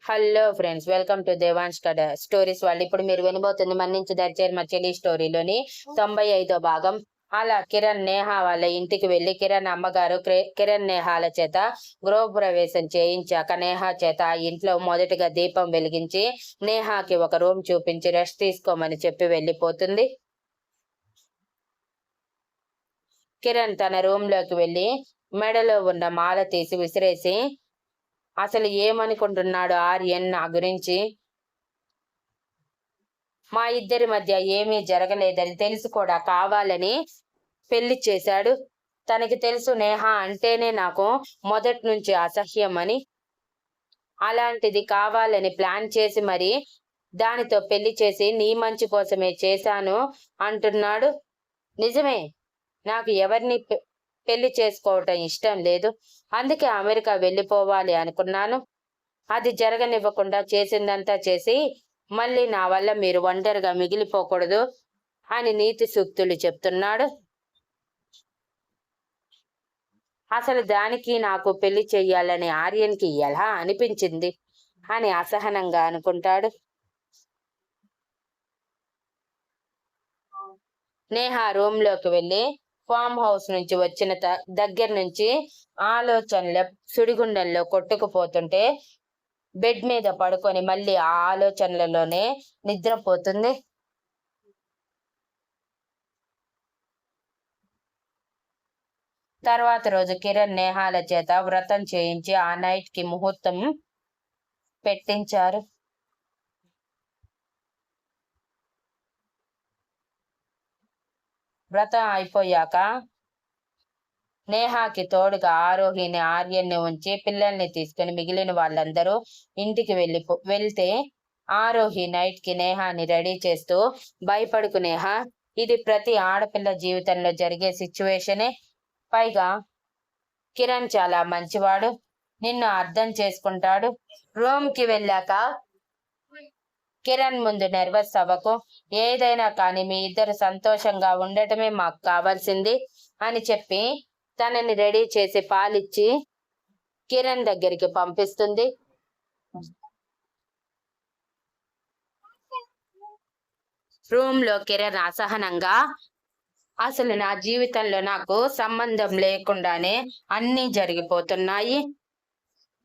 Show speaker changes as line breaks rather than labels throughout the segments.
Hello friends, welcome to Devan's కథ stories వాళ్ళు. ఇప్పుడు మీరు వినబోతుంది మన నుంచి దర్జర్ మా చెల్లి స్టోరీలోని 95వ భాగం. అలా కిరణ్ నేహ వాళ్ళ ఇంటికి వెళ్లి కిరణ్ అమ్మగారు కిరణ్ నేహాల చేత గృహప్రవేశం చేయించాక నేహ చేత ఆ ఇంట్లో మొదటిగా దీపం వెలిగించి నేహాకి ఒక రూమ్ చూపించి రెస్ట్ తీసుకోమని చెప్పి వెళ్ళిపోతుంది. కిరణ్ తన రూమ్ లోకి వెళ్లి మెడలో ఉన్న మాల తీసి విసిరేసి, అసలు ఏమనుకుంటున్నాడు ఆర్యన్ నా గురించి? మా ఇద్దరి మధ్య ఏమీ జరగలేదని తెలుసు కూడా కావాలని పెళ్లి చేశాడు. తనకి తెలుసు నేహ అంటేనే నాకు మొదటి నుంచి అసహ్యం అని. అలాంటిది కావాలని ప్లాన్ చేసి మరి దానితో పెళ్లి చేసి నీ మంచి కోసమే చేశాను అంటున్నాడు. నిజమే, నాకు ఎవరిని పెళ్లి చేసుకోవటం ఇష్టం లేదు. అందుకే అమెరికా వెళ్ళిపోవాలి అనుకున్నాను. అది జరగనివ్వకుండా చేసిందంతా చేసి మళ్ళీ నా వల్ల మీరు ఒంటరిగా మిగిలిపోకూడదు అని నీతి సూక్తులు చెప్తున్నాడు. అసలు దానికి నాకు పెళ్లి చెయ్యాలని ఆర్యన్కి ఎలా అనిపించింది అని అసహనంగా అనుకుంటాడు. నేహ రూమ్ లోకి వెళ్ళి ఫామ్ హౌస్ నుంచి వచ్చిన దగ్గర నుంచి ఆలోచనల సుడిగుండంలో కొట్టుకుపోతుంటే బెడ్ మీద పడుకొని మళ్ళీ ఆ ఆలోచనలలోనే నిద్రపోతుంది. తర్వాత రోజు కిరణ్ నేహాల చేత వ్రతం చేయించి ఆ నైట్ కి ముహూర్తం పెట్టించారు. వ్రతం అయిపోయాక నేహాకి తోడుగా ఆరోహిని ఆర్యన్ని ఉంచి పిల్లల్ని తీసుకుని మిగిలిన వాళ్ళందరూ ఇంటికి వెళ్తే ఆరోహి నైట్ కి నేహాని రెడీ చేస్తూ, భయపడుకు నేహ, ఇది ప్రతి ఆడపిల్ల జీవితంలో జరిగే సిచ్యువేషనే. పైగా కిరణ్ చాలా మంచివాడు, నిన్ను అర్థం చేసుకుంటాడు. రూమ్ కి వెళ్ళాక కిరణ్ ముందు నర్వస్ అవ్వకు, ఏదైనా కానీ మీ ఇద్దరు సంతోషంగా ఉండటమే మాకు కావాల్సింది అని చెప్పి తనని రెడీ చేసి పాలిచ్చి కిరణ్ దగ్గరికి పంపిస్తుంది. రూమ్ లో కిరణ్ అసహనంగా, అసలు నా జీవితంలో నాకు సంబంధం లేకుండానే అన్నీ జరిగిపోతున్నాయి,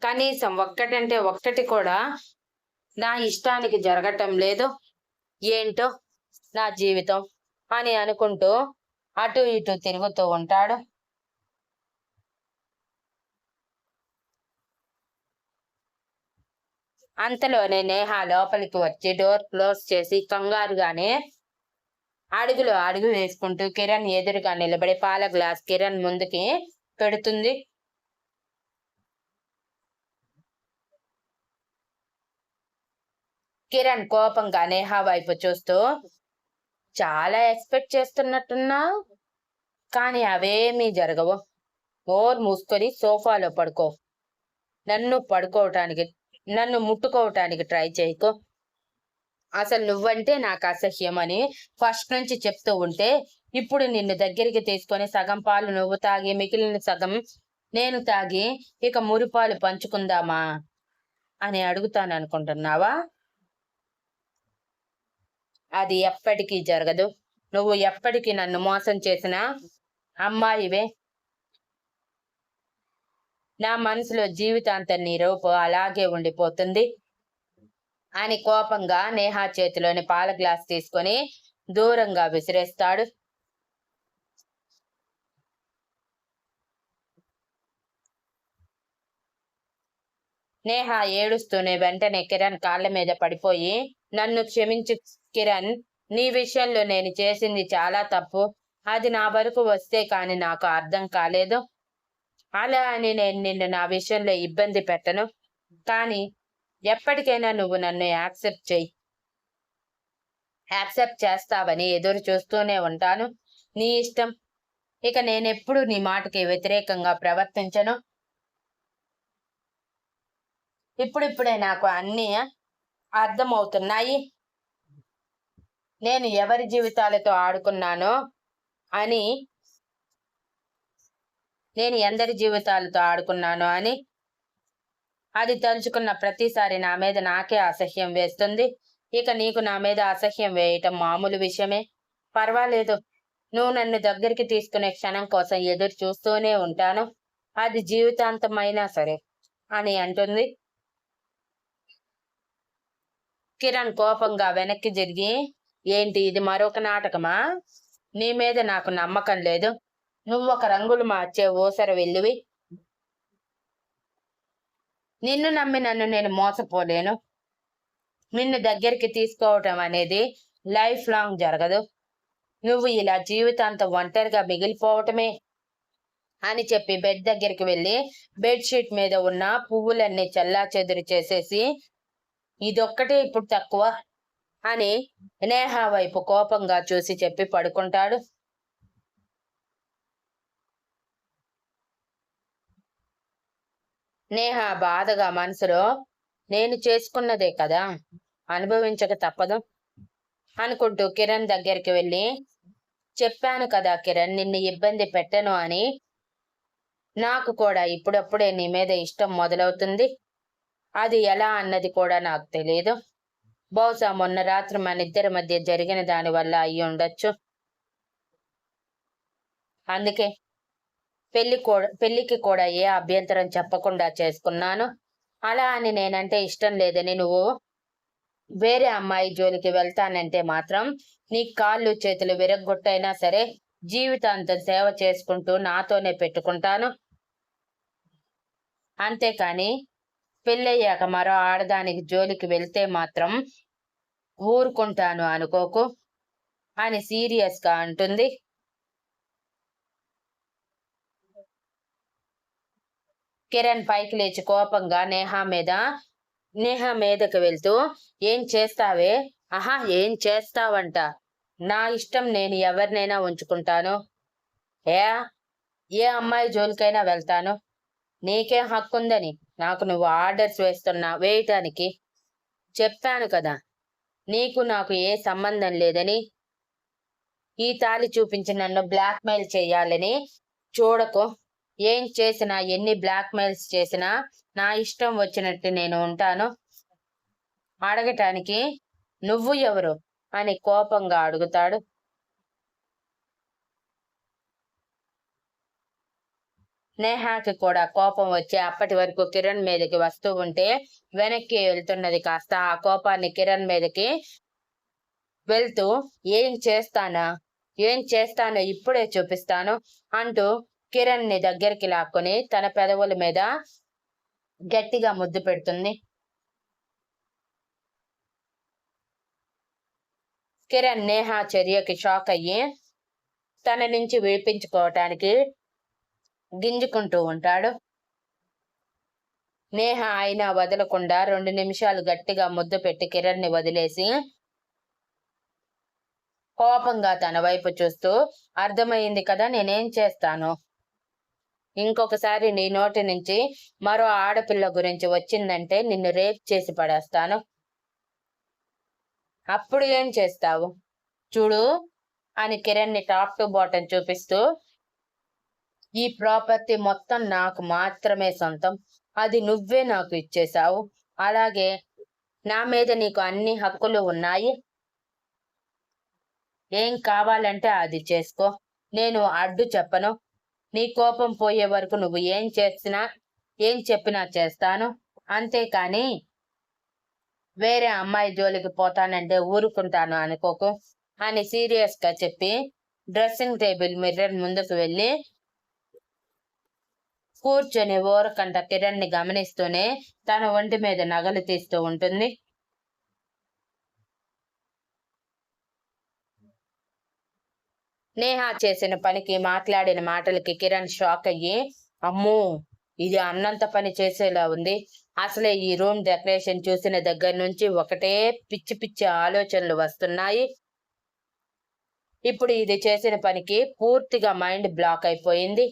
కనీసం ఒక్కటంటే ఒక్కటి కూడా నా ఇష్టానికి జరగటం లేదు, ఏంటో నా జీవితం అని అనుకుంటూ అటు ఇటు తిరుగుతూ ఉంటాడు. అంతలోనే నేహ లోపలికి వచ్చి డోర్ క్లోజ్ చేసి కంగారుగానే అడుగు వేసుకుంటూ కిరణ్ ఎదురుగా నిలబడి పాల గ్లాస్ కిరణ్ ముందుకి పెడుతుంది. కిరణ్ కోపంగా నేహ వైపు చూస్తూ, చాలా ఎక్స్పెక్ట్ చేస్తున్నట్టున్నావు, కానీ అవేమీ జరగవు. ఓర్ మూసుకొని సోఫాలో పడుకో. నన్ను ముట్టుకోవటానికి ట్రై చేయకు. అసలు నువ్వంటే నాకు అసహ్యం అని ఫస్ట్ నుంచి చెప్తూ ఉంటే ఇప్పుడు నిన్ను దగ్గరికి తీసుకొని సగం పాలు నువ్వు తాగి మిగిలిన సగం నేను తాగి ఇక మురిపాలు పంచుకుందామా అని అడుగుతాను అనుకుంటున్నావా? అది ఎప్పటికీ జరగదు. నువ్వు ఎప్పటికీ నన్ను మోసం చేసిన అమ్మాయివే. నా మనసులో జీవితాంతం నీ రూపు అలాగే ఉండిపోతుంది అని కోపంగా నేహ చేతిలోని పాల గ్లాస్ తీసుకొని దూరంగా విసిరేస్తాడు. నేహ ఏడుస్తూనే వెంటనే కిరణ్ కాళ్ళ మీద పడిపోయి, నన్ను క్షమించు కిరణ్, నీ విషయంలో నేను చేసింది చాలా తప్పు. అది నా వరకు వస్తే కాని నాకు అర్థం కాలేదు. అలా అని నేను నిన్ను నా విషయంలో ఇబ్బంది పెట్టను, కానీ ఎప్పటికైనా నువ్వు నన్ను యాక్సెప్ట్ చేస్తావని ఎదురు చూస్తూనే ఉంటాను. నీ ఇష్టం. ఇక నేనెప్పుడు నీ మాటకి వ్యతిరేకంగా ప్రవర్తించను. ఇప్పుడిప్పుడే నాకు అన్నీ అర్థమవుతున్నాయి. నేను ఎవరి జీవితాలతో ఆడుకున్నానో అని, నేను ఎందరి జీవితాలతో ఆడుకున్నానో అని. అది తలుచుకున్న ప్రతిసారి నా మీద నాకే అసహ్యం వేస్తుంది. ఇక నీకు నా మీద అసహ్యం వేయటం మామూలు విషయమే. పర్వాలేదు, నువ్వు నన్ను దగ్గరికి తీసుకునే క్షణం కోసం ఎదురు చూస్తూనే ఉంటాను. అది జీవితాంతమైనా సరే అని అంటుంది. కిరణ్ కోపంగా వెనక్కి జరిగి, ఏంటి ఇది మరొక నాటకమా? నీ మీద నాకు నమ్మకం లేదు. నువ్వు ఒక రంగులు మార్చే ఊసర వెళ్ళివి. నిన్ను నమ్మి నన్ను నేను మోసపోలేను. నిన్ను దగ్గరికి తీసుకోవటం అనేది లైఫ్ లాంగ్ జరగదు. నువ్వు ఇలా జీవితాంతం ఒంటరిగా మిగిలిపోవటమే అని చెప్పి బెడ్ దగ్గరికి వెళ్ళి బెడ్షీట్ మీద ఉన్న పువ్వులన్నీ చల్లా చెదురు చేసేసి, ఇదొక్కటే ఇప్పుడు తక్కువ అని నేహ వైపు కోపంగా చూసి చెప్పి పడుకుంటాడు. నేహ బాధగా మనసులో, నేను చేసుకున్నదే కదా, అనుభవించక తప్పదు అనుకుంటూ కిరణ్ దగ్గరికి వెళ్ళి, చెప్పాను కదా కిరణ్, నిన్ను ఇబ్బంది పెట్టను అని. నాకు కూడా ఇప్పుడప్పుడే నీ మీద ఇష్టం మొదలవుతుంది. అది ఎలా అన్నది కూడా నాకు తెలియదు. బహుశా మొన్న రాత్రి మన ఇద్దరి మధ్య జరిగిన దాని వల్ల అయ్యి ఉండొచ్చు. అందుకే పెళ్లికి కూడా ఏ అభ్యంతరం చెప్పకుండా చేసుకున్నాను. అలా అని నేనంటే ఇష్టం లేదని నువ్వు వేరే అమ్మాయి జోలికి వెళ్తానంటే మాత్రం నీ కాళ్ళు చేతులు విరగ్గొట్టైనా సరే జీవితాంతం సేవ చేసుకుంటూ నాతోనే పెట్టుకుంటాను. అంతేకాని పెళ్ళయ్యాక మరో ఆడదానికి జోలికి వెళ్తే మాత్రం ఊరుకుంటాను అనుకోకు అని సీరియస్ గా అంటుంది. కిరణ్ పైకి లేచి కోపంగా నేహ మీదకి వెళ్తూ, ఏం చేస్తావే? ఆహా, ఏం చేస్తావంట? నా ఇష్టం, నేను ఎవరినైనా ఉంచుకుంటాను. ఏ అమ్మాయి జోలికైనా వెళ్తాను. నీకేం హక్కుందని నాకు నువ్వు ఆర్డర్స్ వేయటానికి? చెప్పాను కదా నీకు నాకు ఏ సంబంధం లేదని. ఈ తాళి చూపించి నన్ను బ్లాక్మెయిల్ చేయాలని చూడకు. ఏం చేసినా, ఎన్ని బ్లాక్మెయిల్స్ చేసినా నా ఇష్టం వచ్చినట్టు నేను ఉంటాను. అడగటానికి నువ్వు ఎవరు అని కోపంగా అడుగుతాడు. నేహాకి కూడా కోపం వచ్చి అప్పటి వరకు కిరణ్ మీదకి వస్తూ ఉంటే వెనక్కి వెళ్తున్నది కాస్త ఆ కోపాన్ని కిరణ్ మీదకి వెళ్తూ, ఏం చేస్తానో ఇప్పుడే చూపిస్తాను అంటూ కిరణ్ ని దగ్గరికి లాక్కొని తన పెదవుల మీద గట్టిగా ముద్దు పెడుతుంది. కిరణ్ నేహ చర్యకి షాక్ అయ్యి తన నుంచి విడిపించుకోవటానికి గింజుకుంటూ ఉంటాడు. నేహ అయినా వదలకుండా 2 నిమిషాలు గట్టిగా ముద్దు పెట్టి కిరణ్ ని వదిలేసి కోపంగా తన వైపు చూస్తూ, అర్థమైంది కదా నేనేం చేస్తాను. ఇంకొకసారి నీ నోటి నుంచి మరో ఆడపిల్ల గురించి వచ్చిందంటే నిన్ను రేప్ చేసి పడేస్తాను. అప్పుడు ఏం చేస్తావు చూడు అని కిరణ్ ని టాప్ టు బాటం చూపిస్తూ, ఈ ప్రాపర్టీ మొత్తం నాకు మాత్రమే సొంతం. అది నువ్వే నాకు ఇచ్చేశావు. అలాగే నా మీద నీకు అన్ని హక్కులు ఉన్నాయి. ఏం కావాలంటే అది చేసుకో. నేను అడ్డు చెప్పను. నీ కోపం పోయే వరకు నువ్వు ఏం చెప్పినా చేస్తాను. అంతేకాని వేరే అమ్మాయి జోలికి పోతానంటే ఊరుకుంటాను అనుకోకు అని సీరియస్ గా చెప్పి డ్రెస్సింగ్ టేబుల్ మిర్రర్ ముందుకు వెళ్ళి కూర్చొని ఓరకంట కిరణ్ ని గమనిస్తూనే తన ఒంటి మీద నగలు తీస్తూ ఉంటుంది. నేహ చేసిన పనికి, మాట్లాడిన మాటలకి కిరణ్ షాక్ అయ్యి, అమ్మో ఇది అన్నంత పని చేసేలా ఉంది. అసలే ఈ రూమ్ డెకరేషన్ చూసిన దగ్గర నుంచి ఒకటే పిచ్చి పిచ్చి ఆలోచనలు వస్తున్నాయి. ఇప్పుడు ఇది చేసిన పనికి పూర్తిగా మైండ్ బ్లాక్ అయిపోయింది.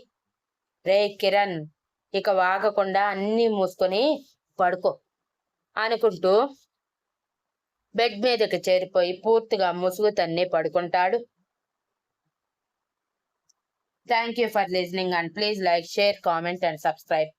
రే కిరణ్, ఇక వాగకుండా అన్నీ మూసుకొని పడుకో అనుకుంటూ బెడ్ మీదకి చేరిపోయి పూర్తిగా ముసుగు తన్ని పడుకుంటాడు. Thank you for listening and please like, share, comment and subscribe.